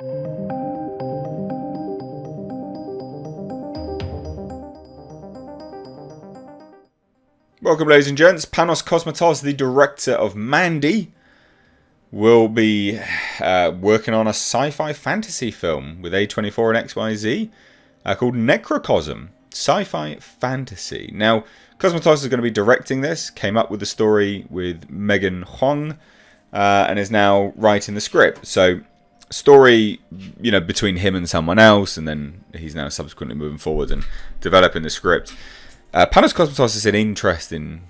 Welcome, ladies and gents. Panos Cosmatos, the director of Mandy, will be working on a sci-fi fantasy film with A24 and XYZ called NEKROKOSM. Sci-fi fantasy. Now, Cosmatos is going to be directing this, came up with the story with Megan Huang, and is now writing the script. So, story, between him and someone else, and then he's now subsequently moving forward and developing the script. Panos Cosmatos is an interesting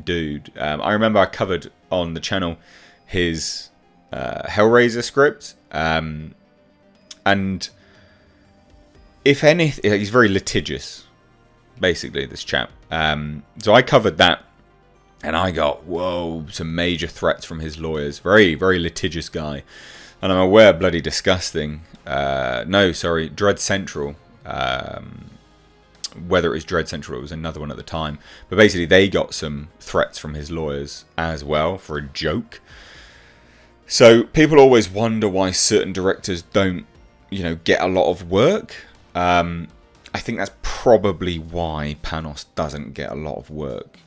dude. I remember I covered on the channel his Hellraiser script, and if anything, he's very litigious, basically, this chap. So I covered that, and I got, some major threats from his lawyers. Very, very litigious guy. And I'm aware, bloody disgusting. Dread Central. Whether it was Dread Central, it was another one at the time. But basically, they got some threats from his lawyers as well for a joke. So people always wonder why certain directors don't, get a lot of work. I think that's probably why Panos doesn't get a lot of work.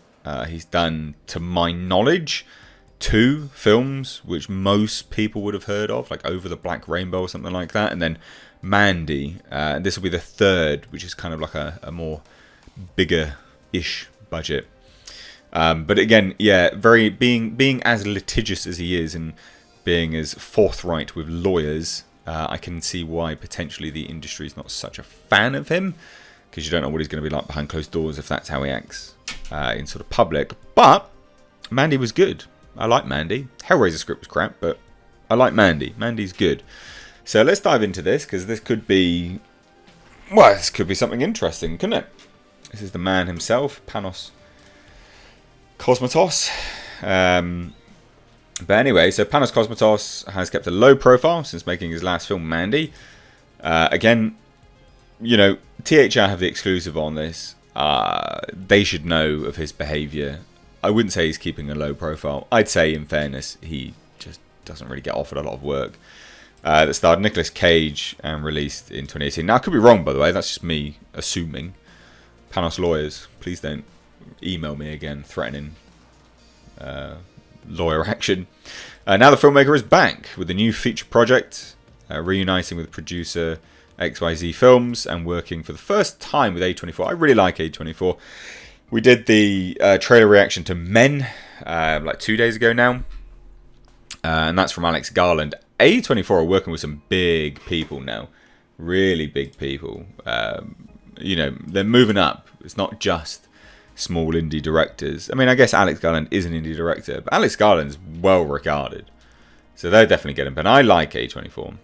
He's done, to my knowledge, 2 films which most people would have heard of, like Over the Black Rainbow or something like that, and then Mandy. This will be the 3rd, which is kind of like a more bigger-ish budget. But again, being as litigious as he is and being as forthright with lawyers, I can see why potentially the industry is not such a fan of him, because you don't know what he's going to be like behind closed doors if that's how he acts in sort of public. But Mandy was good. I like Mandy. Hellraiser script was crap, but I like Mandy. Mandy's good. So let's dive into this, because this could be something interesting, couldn't it? This is the man himself, Panos Cosmatos. But anyway, so Panos Cosmatos has kept a low profile since making his last film, Mandy. Again, THR have the exclusive on this. They should know of his behaviour. I wouldn't say he's keeping a low profile. I'd say, in fairness, he just doesn't really get offered a lot of work. That starred Nicolas Cage and released in 2018. Now, I could be wrong, by the way. That's just me assuming. Panos lawyers, please don't email me again threatening lawyer action. Now the filmmaker is back with a new feature project, reuniting with producer XYZ Films and working for the first time with A24. I really like A24. We did the trailer reaction to Men like 2 days ago now, and that's from Alex Garland. A24 are working with some big people now, really big people. They're moving up. It's not just small indie directors. I mean, I guess Alex Garland is an indie director, but Alex Garland's well regarded, so they're definitely getting. But I like A24.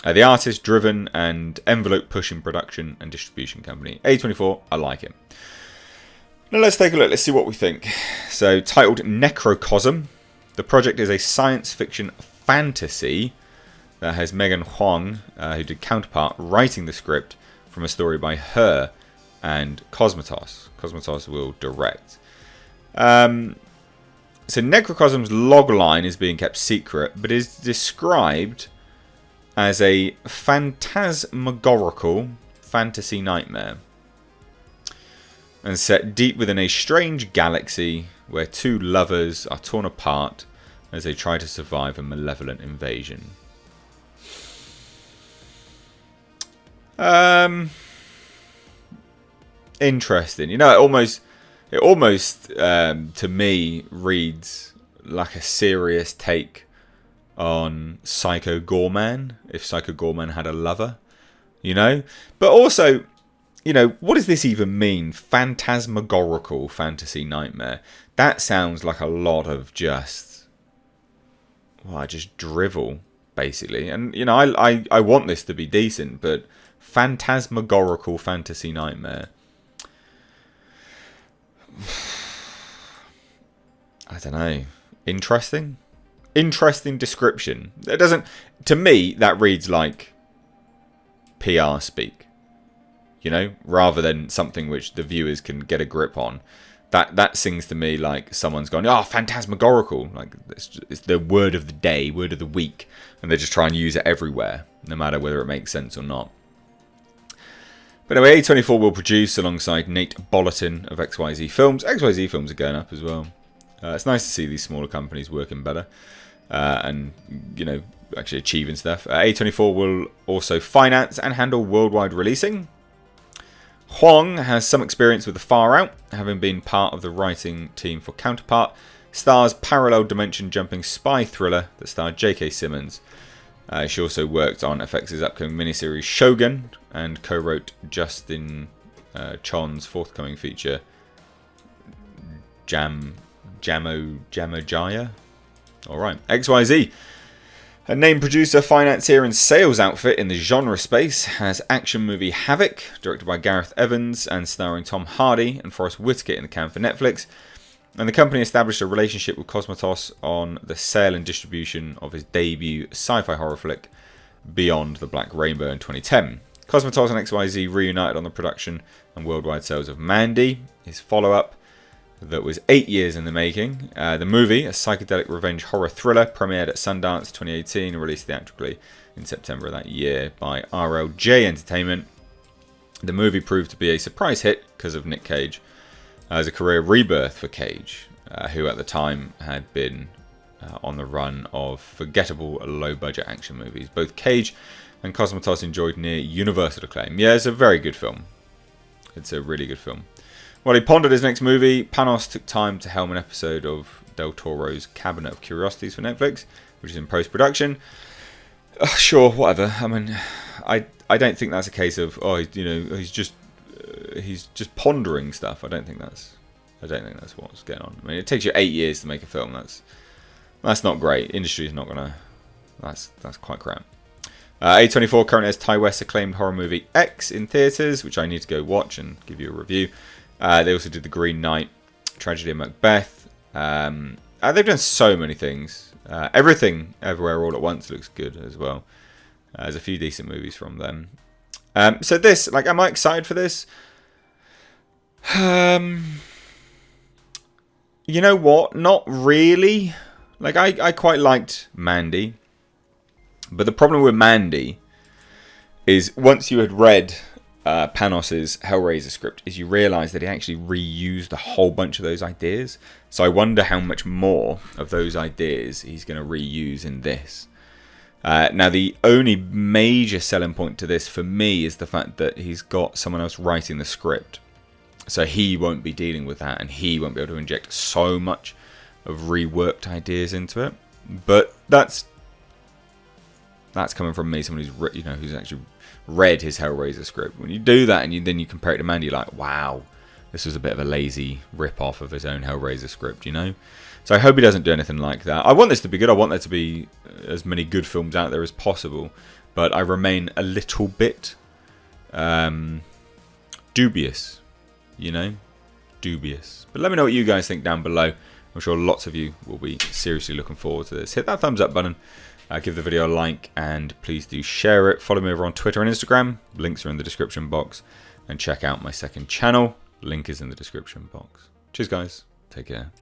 The artist-driven and envelope-pushing production and distribution company. A24, I like it. Now let's take a look. Let's see what we think. So, titled NEKROKOSM, the project is a science fiction fantasy that has Megan Huang, who did Counterpart, writing the script from a story by her and Cosmatos. Cosmatos will direct. So NEKROKOSM's logline is being kept secret, but is described as a phantasmagorical fantasy nightmare, and set deep within a strange galaxy where 2 lovers are torn apart as they try to survive a malevolent invasion. Interesting. It almost to me reads like a serious take on Psycho Goreman, if Psycho Goreman had a lover, But also, what does this even mean? Phantasmagorical fantasy nightmare. That sounds like a lot of just drivel, basically. And, I want this to be decent, but phantasmagorical fantasy nightmare. I don't know. Interesting description. It doesn't, to me, that reads like PR speak, rather than something which the viewers can get a grip on. That sings to me like someone's gone, phantasmagorical, like it's the word of the day, word of the week, and they just try and use it everywhere. no matter whether it makes sense or not. But anyway, A24 will produce alongside Nate Bolletin of XYZ Films. XYZ Films are going up as well. It's nice to see these smaller companies working better and, you know, actually achieving stuff. A24 will also finance and handle worldwide releasing. Huang has some experience with The Far Out, having been part of the writing team for Counterpart, stars parallel dimension jumping spy thriller that starred J.K. Simmons. She also worked on FX's upcoming miniseries Shogun and co-wrote Justin Chon's forthcoming feature Jamojaya. Alright, XYZ. A named producer, financier and sales outfit in the genre space has action movie Havoc, directed by Gareth Evans and starring Tom Hardy and Forrest Whitaker in the can for Netflix. And the company established a relationship with Cosmatos on the sale and distribution of his debut sci-fi horror flick Beyond the Black Rainbow in 2010. Cosmatos and XYZ reunited on the production and worldwide sales of Mandy, his follow-up that was 8 years in the making. The movie, a psychedelic revenge horror thriller, premiered at Sundance 2018 and released theatrically in September of that year by RLJ Entertainment. The movie proved to be a surprise hit because of Nick Cage, as a career rebirth for Cage, who at the time had been on the run of forgettable low-budget action movies. Both Cage and Cosmatos enjoyed near universal acclaim. Yeah, it's a very good film. It's a really good film. While he pondered his next movie, Panos took time to helm an episode of Del Toro's Cabinet of Curiosities for Netflix, which is in post-production. Sure, whatever. I mean, I don't think that's a case of, oh, you know, he's just pondering stuff. I don't think that's what's going on. I mean, it takes you 8 years to make a film. That's not great. Industry is not gonna. That's quite crap. A24 currently has Ty West's acclaimed horror movie X in theaters, which I need to go watch and give you a review. They also did The Green Knight, Tragedy of Macbeth. They've done so many things. Everything, Everywhere, All at Once looks good as well. There's a few decent movies from them. So this, like, am I excited for this? You know what? Not really. Like, I quite liked Mandy. But the problem with Mandy is once you had read Panos's Hellraiser script, is you realise that he actually reused a whole bunch of those ideas. So I wonder how much more of those ideas he's going to reuse in this. Now, the only major selling point to this for me is the fact that he's got someone else writing the script. So he won't be dealing with that, and he won't be able to inject so much of reworked ideas into it. But that's coming from me, someone who's actually read his Hellraiser script. When you do that and then you compare it to Mandy, you're like, wow, this was a bit of a lazy rip-off of his own Hellraiser script, you know? So I hope he doesn't do anything like that. I want this to be good. I want there to be as many good films out there as possible. But I remain a little bit dubious, you know? Dubious. But let me know what you guys think down below. I'm sure lots of you will be seriously looking forward to this. Hit that thumbs up button. Give the video a like, and please do share it. Follow me over on Twitter and Instagram. Links are in the description box. And check out my second channel. Link is in the description box. Cheers, guys. Take care.